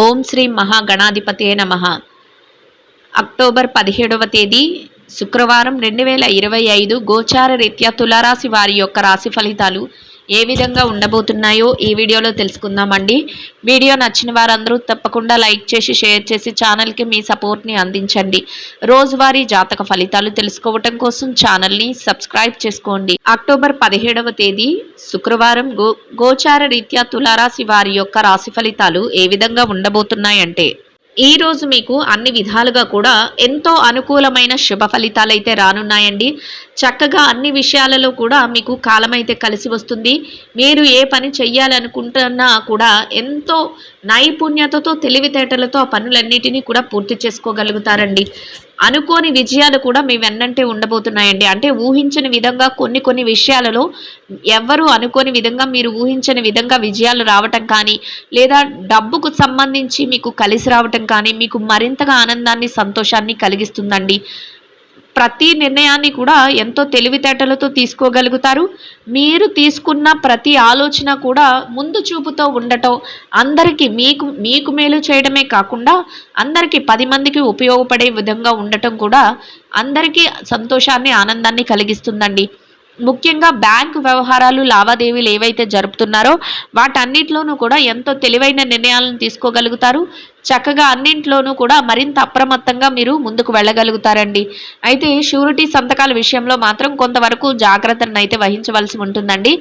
ఓం శ్రీ మహాగణాధిపతే నమః. అక్టోబర్ 17వ తేదీ శుక్రవారం 2025 గోచార రీత్యా తులారాశి వారి యొక్క రాశి ఫలితాలు ఏ విధంగా ఉండబోతున్నాయో ఈ వీడియోలో తెలుసుకుందామండి. వీడియో నచ్చిన వారందరూ తప్పకుండా లైక్ చేసి షేర్ చేసి ఛానల్కి మీ సపోర్ట్ని అందించండి. రోజువారీ జాతక ఫలితాలు తెలుసుకోవటం కోసం ఛానల్ని సబ్స్క్రైబ్ చేసుకోండి. అక్టోబర్ 17వ తేదీ శుక్రవారం గోచార రీత్యా తులారాశి వారి యొక్క రాశి ఫలితాలు ఏ విధంగా ఉండబోతున్నాయంటే, ఈ రోజు మీకు అన్ని విధాలుగా కూడా ఎంతో అనుకూలమైన శుభ ఫలితాలు అయితే రానున్నాయండి. చక్కగా అన్ని విషయాలలో కూడా మీకు కాలం అయితే కలిసి వస్తుంది. మీరు ఏ పని చెయ్యాలనుకుంటున్నా కూడా ఎంతో నైపుణ్యతతో తెలివితేటలతో ఆ పనులన్నిటినీ కూడా పూర్తి చేసుకోగలుగుతారండి. అనుకోని విజయాలు కూడా మీ వెన్నంటే ఉండబోతున్నాయండి. అంటే ఊహించని విధంగా కొన్ని విషయాలలో ఎవ్వరూ అనుకోని విధంగా మీరు ఊహించని విధంగా విజయాలు రావటం కానీ, లేదా డబ్బుకు సంబంధించి మీకు కలిసి రావటం కానీ మీకు మరింతగా ఆనందాన్ని సంతోషాన్ని కలిగిస్తుందండి. ప్రతి నిర్ణయాన్ని కూడా ఎంతో తెలివితేటలతో తీసుకోగలుగుతారు. మీరు తీసుకున్న ప్రతి ఆలోచన కూడా ముందు చూపుతో ఉండటం, అందరికీ మీకు మేలు చేయడమే కాకుండా అందరికీ 10 మందికి ఉపయోగపడే విధంగా ఉండటం కూడా అందరికీ సంతోషాన్ని ఆనందాన్ని కలిగిస్తుందండి. ముఖ్యంగా బ్యాంకు వ్యవహారాలు లావాదేవీలు ఏవైతే జరుపుతున్నారో వాటన్నిటిలోనూ కూడా ఎంతో తెలివైన నిర్ణయాలను తీసుకోగలుగుతారు. చక్కగా అన్నింట్లోనూ కూడా మరింత అప్రమత్తంగా మీరు ముందుకు వెళ్ళగలుగుతారండి. అయితే షూరిటీ సంతకాల విషయంలో మాత్రం కొంతవరకు జాగ్రత్తను అయితే వహించవలసి ఉంటుందండి.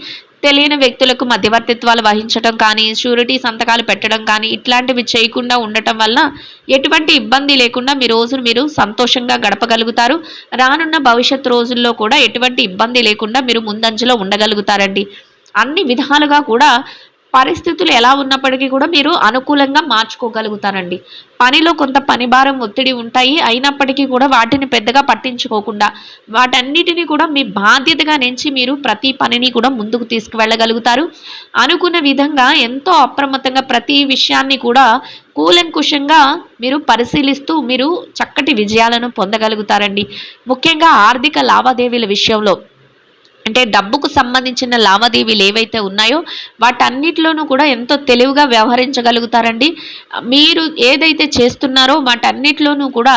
తెలియని వ్యక్తులకు మధ్యవర్తిత్వాలు వహించడం కానీ, షూరిటీ సంతకాలు పెట్టడం కానీ ఇట్లాంటివి చేయకుండా ఉండటం వల్ల ఎటువంటి ఇబ్బంది లేకుండా మీ రోజును మీరు సంతోషంగా గడపగలుగుతారు. రానున్న భవిష్యత్ రోజుల్లో కూడా ఎటువంటి ఇబ్బంది లేకుండా మీరు ముందంజలో ఉండగలుగుతారండి. అన్ని విధాలుగా కూడా పరిస్థితులు ఎలా ఉన్నప్పటికీ కూడా మీరు అనుకూలంగా మార్చుకోగలుగుతారండి. పనిలో కొంత పనిభారం ఒత్తిడి ఉంటాయి. అయినప్పటికీ కూడా వాటిని పెద్దగా పట్టించుకోకుండా వాటన్నిటిని కూడా మీ బాధ్యతగా నుంచి మీరు ప్రతి పనిని కూడా ముందుకు తీసుకువెళ్ళగలుగుతారు. అనుకున్న విధంగా ఎంతో అప్రమత్తంగా ప్రతి విషయాన్ని కూడా కూలంకుషంగా మీరు పరిశీలిస్తూ మీరు చక్కటి విజయాలను పొందగలుగుతారండి. ముఖ్యంగా ఆర్థిక లావాదేవీల విషయంలో, అంటే డబ్బుకు సంబంధించిన లావాదేవీలు ఏవైతే ఉన్నాయో వాటన్నిటిలోనూ కూడా ఎంతో తెలివిగా వ్యవహరించగలుగుతారండి. మీరు ఏదైతే చేస్తున్నారో వాటన్నిటిలోనూ కూడా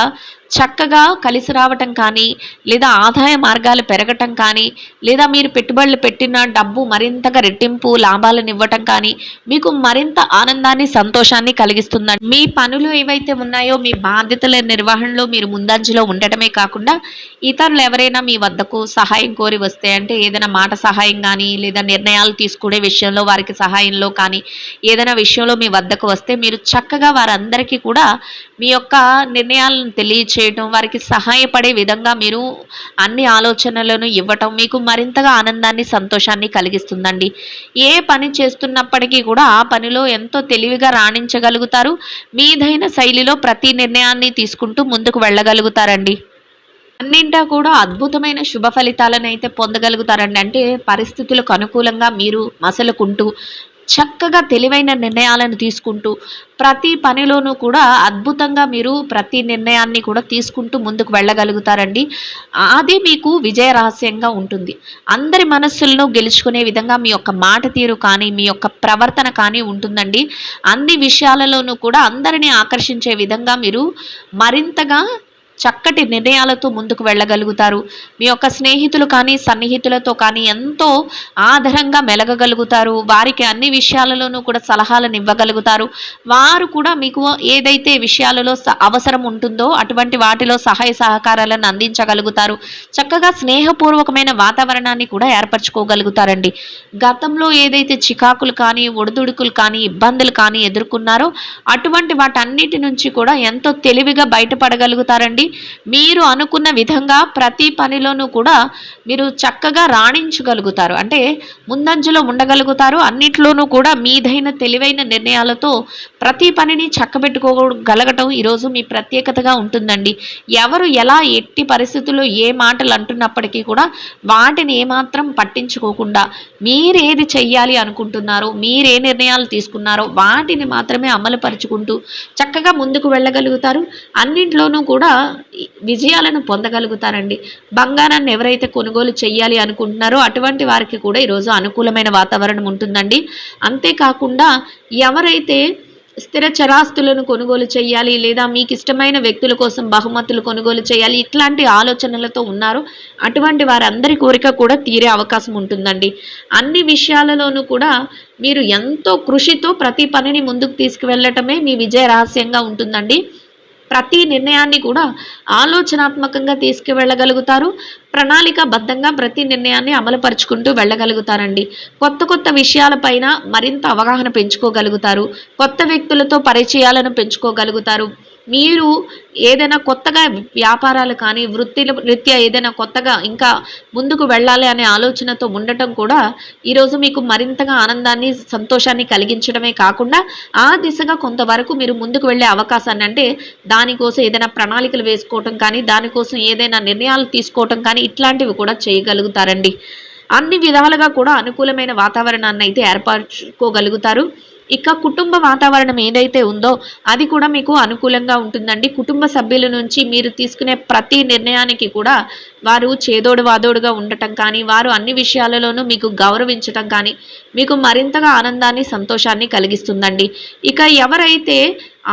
చక్కగా కలిసి రావటం కానీ, లేదా ఆదాయ మార్గాలు పెరగటం కానీ, లేదా మీరు పెట్టుబడులు పెట్టిన డబ్బు మరింతగా రెట్టింపు లాభాలను ఇవ్వటం కానీ మీకు మరింత ఆనందాన్ని సంతోషాన్ని కలిగిస్తుందండి. మీ పనులు ఏవైతే ఉన్నాయో మీ బాధ్యతల నిర్వహణలో మీరు ముందంజలో ఉండటమే కాకుండా ఇతరులు ఎవరైనా మీ వద్దకు సహాయం కోరి వస్తే, అంటే ఏదైనా మాట సహాయం కానీ, లేదా నిర్ణయాలు తీసుకునే విషయంలో వారికి సహాయంలో కానీ, ఏదైనా విషయంలో మీ వద్దకు వస్తే మీరు చక్కగా వారందరికీ కూడా మీ యొక్క నిర్ణయాలను తెలియచేయటం, వారికి సహాయపడే విధంగా మీరు అన్ని ఆలోచనలను ఇవ్వటం మీకు మరింతగా ఆనందాన్ని సంతోషాన్ని కలిగిస్తుందండి. ఏ పని చేస్తున్నప్పటికీ కూడా ఆ పనిలో ఎంతో తెలివిగా రాణించగలుగుతారు. మీదైన శైలిలో ప్రతి నిర్ణయాన్ని తీసుకుంటూ ముందుకు వెళ్ళగలుగుతారండి. అన్నింటా కూడా అద్భుతమైన శుభ ఫలితాలను అయితే పొందగలుగుతారండి. అంటే పరిస్థితులకు అనుకూలంగా మీరు మసలుకుంటూ చక్కగా తెలివైన నిర్ణయాలను తీసుకుంటూ ప్రతి పనిలోనూ కూడా అద్భుతంగా మీరు ప్రతి నిర్ణయాన్ని కూడా తీసుకుంటూ ముందుకు వెళ్ళగలుగుతారండి. అది మీకు విజయ రహస్యంగా ఉంటుంది. అందరి మనస్సులను గెలుచుకునే విధంగా మీ యొక్క మాట తీరు కానీ, మీ యొక్క ప్రవర్తన కానీ ఉంటుందండి. అన్ని విషయాలలోనూ కూడా అందరినీ ఆకర్షించే విధంగా మీరు మరింతగా చక్కటి నిర్ణయాలతో ముందుకు వెళ్ళగలుగుతారు. మీ యొక్క స్నేహితులు కానీ, సన్నిహితులతో కానీ ఎంతో ఆదరంగా మెలగగలుగుతారు. వారికి అన్ని విషయాలలోనూ కూడా సలహాలను ఇవ్వగలుగుతారు. వారు కూడా మీకు ఏదైతే విషయాలలో అవసరం ఉంటుందో అటువంటి వాటిలో సహాయ సహకారాలను అందించగలుగుతారు. చక్కగా స్నేహపూర్వకమైన వాతావరణాన్ని కూడా ఏర్పరచుకోగలుగుతారండి. గతంలో ఏదైతే చికాకులు కానీ, ఒడిదుడుకులు కానీ, ఇబ్బందులు కానీ ఎదుర్కొన్నారో అటువంటి వాటన్నిటి నుంచి కూడా ఎంతో తెలివిగా బయటపడగలుగుతారండి. మీరు అనుకున్న విధంగా ప్రతి పనిలోనూ కూడా మీరు చక్కగా రాణించగలుగుతారు. అంటే ముందంజలో ఉండగలుగుతారు. అన్నిట్లోనూ కూడా మీదైన తెలివైన నిర్ణయాలతో ప్రతి పనిని చక్కబెట్టుకోగలగటం ఈరోజు మీ ప్రత్యేకతగా ఉంటుందండి. ఎవరు ఎలా ఎట్టి పరిస్థితుల్లో ఏ మాటలు అంటున్నప్పటికీ కూడా వాటిని ఏమాత్రం పట్టించుకోకుండా మీరేది చెయ్యాలి అనుకుంటున్నారో, మీరే నిర్ణయాలు తీసుకున్నారో వాటిని మాత్రమే అమలుపరుచుకుంటూ చక్కగా ముందుకు వెళ్ళగలుగుతారు. అన్నింట్లోనూ కూడా విజయాలను పొందగలుగుతారండి. బంగారాన్ని ఎవరైతే కొనుగోలు చేయాలి అనుకుంటున్నారో అటువంటి వారికి కూడా ఈరోజు అనుకూలమైన వాతావరణం ఉంటుందండి. అంతేకాకుండా ఎవరైతే స్థిర చరాస్తులను కొనుగోలు చేయాలి, లేదా మీకు ఇష్టమైన వ్యక్తుల కోసం బహుమతులు కొనుగోలు చేయాలి, ఇట్లాంటి ఆలోచనలతో ఉన్నారు. అటువంటి వారందరి కోరిక కూడా తీరే అవకాశం ఉంటుందండి. అన్ని విషయాలలోనూ కూడా మీరు ఎంతో కృషితో ప్రతి పనిని ముందుకు తీసుకువెళ్ళటమే మీ విజయ రహస్యంగా ఉంటుందండి. ప్రతి నిర్ణయాన్ని కూడా ఆలోచనాత్మకంగా తీసుకువెళ్ళగలుగుతారు. ప్రణాళికాబద్ధంగా ప్రతి నిర్ణయాన్ని అమలుపరుచుకుంటూ వెళ్ళగలుగుతారండి. కొత్త కొత్త విషయాలపైన మరింత అవగాహన పెంచుకోగలుగుతారు. కొత్త వ్యక్తులతో పరిచయాలను పెంచుకోగలుగుతారు. మీరు ఏదైనా కొత్తగా వ్యాపారాలు కానీ, రీత్యా ఏదైనా కొత్తగా ఇంకా ముందుకు వెళ్ళాలి అనే ఆలోచనతో ఉండటం కూడా ఈరోజు మీకు మరింతగా ఆనందాన్ని, సంతోషాన్ని కలిగించడమే కాకుండా ఆ దిశగా కొంతవరకు మీరు ముందుకు వెళ్ళే అవకాశాన్ని, అంటే దానికోసం ఏదైనా ప్రణాళికలు వేసుకోవటం కానీ, దానికోసం ఏదైనా నిర్ణయాలు తీసుకోవటం కానీ ఇట్లాంటివి కూడా చేయగలుగుతారండి. అన్ని విధాలుగా కూడా అనుకూలమైన వాతావరణాన్ని అయితే ఏర్పరచుకోగలుగుతారు. ఇక కుటుంబ వాతావరణం ఏదైతే ఉందో అది కూడా మీకు అనుకూలంగా ఉంటుందండి. కుటుంబ సభ్యుల నుంచి మీరు తీసుకునే ప్రతి నిర్ణయానికి కూడా వారు చేదోడు వాదోడుగా ఉండటం కానీ, వారు అన్ని విషయాలలోనూ మీకు గౌరవించటం కానీ మీకు మరింతగా ఆనందాన్ని, సంతోషాన్ని కలిగిస్తుందండి. ఇక ఎవరైతే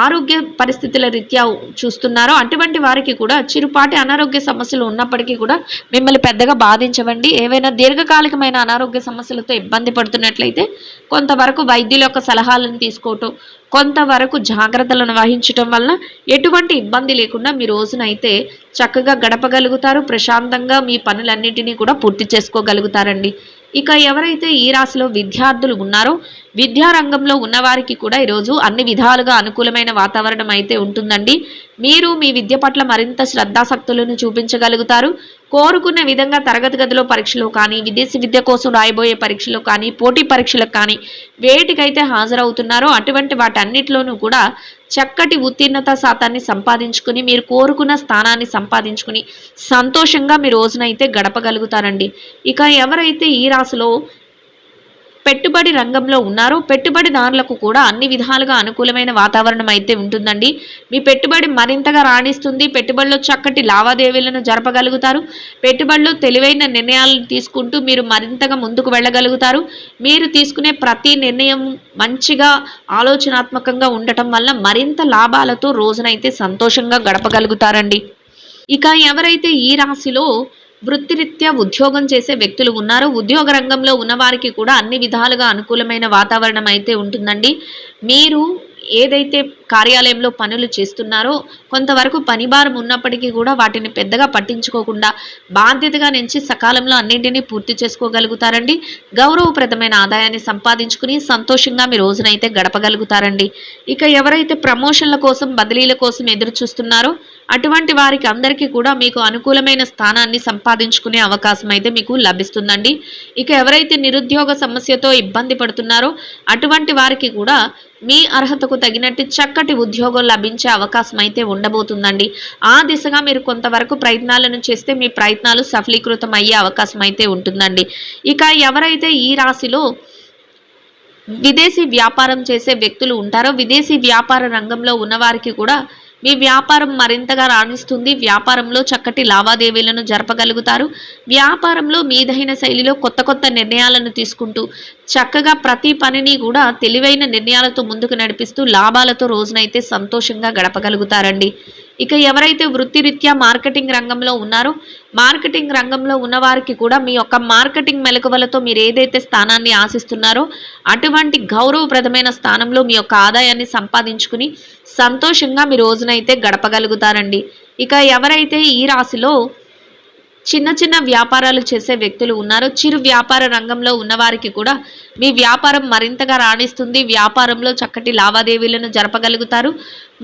ఆరోగ్య పరిస్థితుల రీత్యా చూస్తున్నారో అటువంటి వారికి కూడా చిరుపాటి అనారోగ్య సమస్యలు ఉన్నప్పటికీ కూడా మిమ్మల్ని పెద్దగా బాధించవండి. ఏవైనా దీర్ఘకాలికమైన అనారోగ్య సమస్యలతో ఇబ్బంది పడుతున్నట్లయితే కొంతవరకు వైద్యుల యొక్క సలహాలను తీసుకోవటం, కొంతవరకు జాగ్రత్తలను వహించటం వలన ఎటువంటి ఇబ్బంది లేకుండా మీ రోజునైతే చక్కగా గడపగలుగుతారు. ప్రశాంతంగా మీ పనులన్నింటినీ కూడా పూర్తి చేసుకోగలుగుతారండి. ఇక ఎవరైతే ఈ రాశిలో విద్యార్థులు ఉన్నారో విద్యారంగంలో ఉన్నవారికి కూడా ఈరోజు అన్ని విధాలుగా అనుకూలమైన వాతావరణం అయితే ఉంటుందండి. మీరు మీ విద్య పట్ల మరింత శ్రద్ధాసక్తులను చూపించగలుగుతారు. కోరుకున్న విధంగా తరగతి గదిలో పరీక్షలు కానీ, విదేశీ విద్య కోసం రాయబోయే పరీక్షలు కానీ, పోటీ పరీక్షలకు కానీ వేటికైతే హాజరవుతున్నారో అటువంటి వాటన్నిటిలోనూ కూడా చక్కటి ఉత్తీర్ణత శాతాన్ని సంపాదించుకుని, మీరు కోరుకున్న స్థానాన్ని సంపాదించుకుని సంతోషంగా మీ రోజునైతే గడపగలుగుతారండి. ఇక ఎవరైతే ఈ రాశిలో పెట్టుబడి రంగంలో ఉన్నారో పెట్టుబడిదారులకు కూడా అన్ని విధాలుగా అనుకూలమైన వాతావరణం అయితే ఉంటుందండి. మీ పెట్టుబడి మరింతగా రాణిస్తుంది. పెట్టుబడిలో చక్కటి లావాదేవీలను జరపగలుగుతారు. పెట్టుబడిలో తెలివైన నిర్ణయాలను తీసుకుంటూ మీరు మరింతగా ముందుకు వెళ్ళగలుగుతారు. మీరు తీసుకునే ప్రతి నిర్ణయం మంచిగా ఆలోచనాత్మకంగా ఉండటం వల్ల మరింత లాభాలతో రోజునైతే సంతోషంగా గడపగలుగుతారండి. ఇక ఎవరైతే ఈ రాశిలో వృత్తిరీత్యా ఉద్యోగం చేసే వ్యక్తులు ఉన్నారో ఉద్యోగ రంగంలో ఉన్నవారికి కూడా అన్ని విధాలుగా అనుకూలమైన వాతావరణం అయితే ఉంటుందండి. మీరు ఏదైతే కార్యాలయంలో పనులు చేస్తున్నారో కొంతవరకు పనిభారం ఉన్నప్పటికీ కూడా వాటిని పెద్దగా పట్టించుకోకుండా బాధ్యతగా నుంచి సకాలంలో అన్నింటినీ పూర్తి చేసుకోగలుగుతారండి. గౌరవప్రదమైన ఆదాయాన్ని సంపాదించుకుని సంతోషంగా మీ రోజునైతే గడపగలుగుతారండి. ఇక ఎవరైతే ప్రమోషన్ల కోసం, బదిలీల కోసం ఎదురు చూస్తున్నారో అటువంటి వారికి అందరికీ కూడా మీకు అనుకూలమైన స్థానాన్ని సంపాదించుకునే అవకాశం అయితే మీకు లభిస్తుందండి. ఇక ఎవరైతే నిరుద్యోగ సమస్యతో ఇబ్బంది పడుతున్నారో అటువంటి వారికి కూడా మీ అర్హతకు తగినట్టు చక్కటి ఉద్యోగం లభించే అవకాశం అయితే ఉండబోతుందండి. ఆ దిశగా మీరు కొంతవరకు ప్రయత్నాలను చేస్తే మీ ప్రయత్నాలు సఫలీకృతం అయ్యే అవకాశం అయితే ఉంటుందండి. ఇక ఎవరైతే ఈ రాశిలో విదేశీ వ్యాపారం చేసే వ్యక్తులు ఉంటారో విదేశీ వ్యాపార రంగంలో ఉన్నవారికి కూడా మీ వ్యాపారం మరింతగా రాణిస్తుంది. వ్యాపారంలో చక్కటి లావాదేవీలను జరపగలుగుతారు. వ్యాపారంలో మీదైన శైలిలో కొత్త కొత్త నిర్ణయాలను తీసుకుంటూ చక్కగా ప్రతి పనిని కూడా తెలివైన నిర్ణయాలతో ముందుకు నడిపిస్తూ లాభాలతో రోజునైతే సంతోషంగా గడపగలుగుతారండి. ఇక ఎవరైతే వృత్తిరీత్యా మార్కెటింగ్ రంగంలో ఉన్నారో మార్కెటింగ్ రంగంలో ఉన్నవారికి కూడా మీ యొక్క మార్కెటింగ్ మెలకువలతో మీరు ఏదైతే స్థానాన్ని ఆశిస్తున్నారో అటువంటి గౌరవప్రదమైన స్థానంలో మీ యొక్క ఆదాయాన్ని సంపాదించుకుని సంతోషంగా మీ రోజునైతే గడపగలుగుతారండి. ఇక ఎవరైతే ఈ రాశిలో చిన్న చిన్న వ్యాపారాలు చేసే వ్యక్తులు ఉన్నారో చిరు వ్యాపార రంగంలో ఉన్నవారికి కూడా మీ వ్యాపారం మరింతగా రాణిస్తుంది. వ్యాపారంలో చక్కటి లావాదేవీలను జరపగలుగుతారు.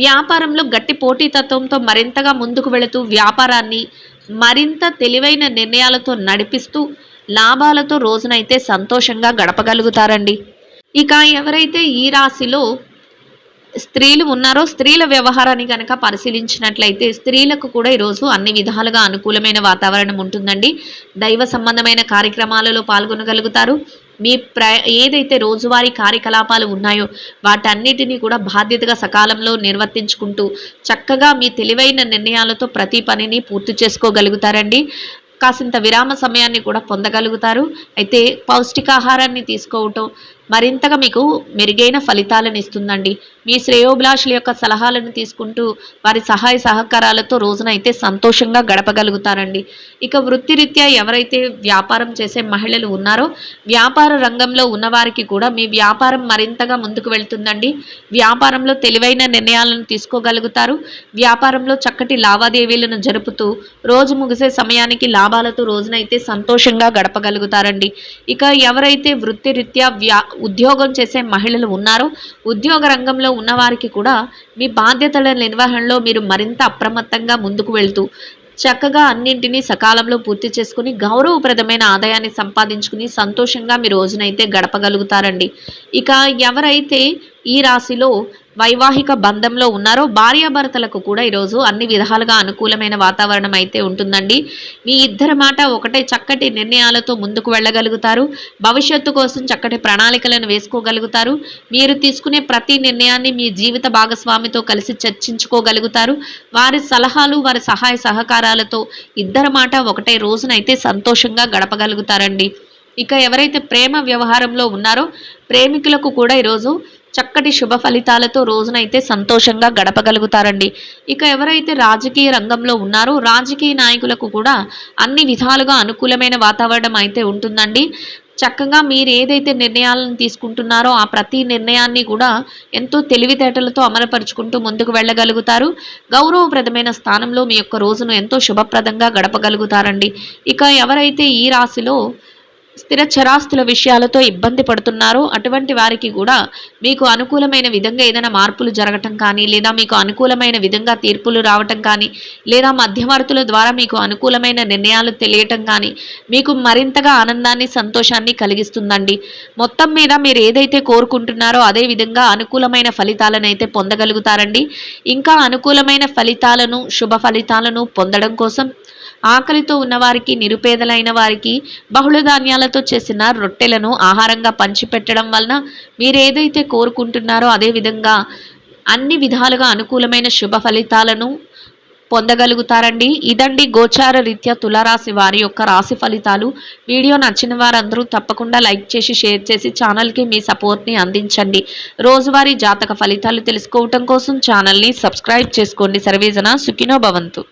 వ్యాపారంలో గట్టి పోటీతత్వంతో మరింతగా ముందుకు వెళుతూ వ్యాపారాన్ని మరింత తెలివైన నిర్ణయాలతో నడిపిస్తూ లాభాలతో రోజునైతే సంతోషంగా గడపగలుగుతారండి. ఇక ఎవరైతే ఈ రాశిలో స్త్రీలు ఉన్నారో స్త్రీల వ్యవహారాన్ని కనుక పరిశీలించినట్లయితే స్త్రీలకు కూడా ఈరోజు అన్ని విధాలుగా అనుకూలమైన వాతావరణం ఉంటుందండి. దైవ సంబంధమైన కార్యక్రమాలలో పాల్గొనగలుగుతారు. మీ ఏదైతే రోజువారీ కార్యకలాపాలు ఉన్నాయో వాటన్నిటినీ కూడా బాధ్యతగా సకాలంలో నిర్వర్తించుకుంటూ చక్కగా మీ తెలివైన నిర్ణయాలతో ప్రతి పనిని పూర్తి చేసుకోగలుగుతారండి. కాసింత విరామ సమయాన్ని కూడా పొందగలుగుతారు. అయితే పౌష్టికాహారాన్ని తీసుకోవటం, మరింతగా మీకు మెరుగైన ఫలితాలను ఇస్తుందండి. మీ శ్రేయోభిలాషుల యొక్క సలహాలను తీసుకుంటూ వారి సహాయ సహకారాలతో రోజునైతే సంతోషంగా గడపగలుగుతారండి. ఇక వృత్తిరీత్యా ఎవరైతే వ్యాపారం చేసే మహిళలు ఉన్నారో వ్యాపార రంగంలో ఉన్నవారికి కూడా మీ వ్యాపారం మరింతగా ముందుకు వెళ్తుందండి. వ్యాపారంలో తెలివైన నిర్ణయాలను తీసుకోగలుగుతారు. వ్యాపారంలో చక్కటి లావాదేవీలను జరుపుతూ రోజు ముగిసే సమయానికి లాభాలతో రోజునైతే సంతోషంగా గడపగలుగుతారండి. ఇక ఎవరైతే వృత్తిరీత్యా ఉద్యోగం చేసే మహిళలు ఉన్నారో ఉద్యోగ రంగంలో ఉన్నవారికి కూడా మీ బాధ్యతల నిర్వహణలో మీరు మరింత అప్రమత్తంగా ముందుకు వెళ్తూ చక్కగా అన్నింటినీ సకాలంలో పూర్తి చేసుకుని గౌరవప్రదమైన ఆదాయాన్ని సంపాదించుకుని సంతోషంగా మీ రోజునైతే గడపగలుగుతారండి. ఇక ఎవరైతే ఈ రాశిలో వైవాహిక బంధంలో ఉన్నారో భార్యాభర్తలకు కూడా ఈరోజు అన్ని విధాలుగా అనుకూలమైన వాతావరణం అయితే ఉంటుందండి. మీ ఇద్దరి మాట ఒకటే చక్కటి నిర్ణయాలతో ముందుకు వెళ్ళగలుగుతారు. భవిష్యత్తు కోసం చక్కటి ప్రణాళికలను వేసుకోగలుగుతారు. మీరు తీసుకునే ప్రతి నిర్ణయాన్ని మీ జీవిత భాగస్వామితో కలిసి చర్చించుకోగలుగుతారు. వారి సలహాలు వారి సహాయ సహకారాలతో ఇద్దరి మాట ఒకటే రోజునైతే సంతోషంగా గడపగలుగుతారండి. ఇక ఎవరైతే ప్రేమ వ్యవహారంలో ఉన్నారో ప్రేమికులకు కూడా ఈరోజు చక్కటి శుభ ఫలితాలతో రోజునైతే సంతోషంగా గడపగలుగుతారండి. ఇక ఎవరైతే రాజకీయ రంగంలో ఉన్నారో రాజకీయ నాయకులకు కూడా అన్ని విధాలుగా అనుకూలమైన వాతావరణం అయితే ఉంటుందండి. చక్కగా మీరు ఏదైతే నిర్ణయాలను తీసుకుంటున్నారో ఆ ప్రతి నిర్ణయాన్ని కూడా ఎంతో తెలివితేటలతో అమలుపరుచుకుంటూ ముందుకు వెళ్ళగలుగుతారు. గౌరవప్రదమైన స్థానంలో మీ యొక్క రోజును ఎంతో శుభప్రదంగా గడపగలుగుతారండి. ఇక ఎవరైతే ఈ రాశిలో స్థిర చరాస్తుల విషయాలతో ఇబ్బంది పడుతున్నారో అటువంటి వారికి కూడా మీకు అనుకూలమైన విధంగా ఏదైనా మార్పులు జరగటం కానీ లేదా మీకు అనుకూలమైన విధంగా తీర్పులు రావటం కానీ లేదా మధ్యవర్తుల ద్వారా మీకు అనుకూలమైన నిర్ణయాలు తెలియటం కానీ మీకు మరింతగా ఆనందాన్ని సంతోషాన్ని కలిగిస్తుందండి. మొత్తం మీద మీరు ఏదైతే కోరుకుంటున్నారో అదే విధంగా అనుకూలమైన ఫలితాలను అయితే పొందగలుగుతారండి. ఇంకా అనుకూలమైన ఫలితాలను శుభ ఫలితాలను పొందడం కోసం ఆకలితో ఉన్నవారికి నిరుపేదలైన వారికి బహుళ ధాన్యాలతో చేసిన రొట్టెలను ఆహారంగా పంచిపెట్టడం వలన మీరు ఏదైతే కోరుకుంటున్నారో అదే విధంగా అన్ని విధాలుగా అనుకూలమైన శుభ ఫలితాలను పొందగలుగుతారండి. ఇదండి గోచార రీత్యా తులారాశి వారి యొక్క రాశి ఫలితాలు. వీడియో నచ్చిన వారందరూ తప్పకుండా లైక్ చేసి షేర్ చేసి ఛానల్కి మీ సపోర్ట్ని అందించండి. రోజువారీ జాతక ఫలితాలు తెలుసుకోవటం కోసం ఛానల్ని సబ్స్క్రైబ్ చేసుకోండి. సర్వేజన సుఖినో భవంతు.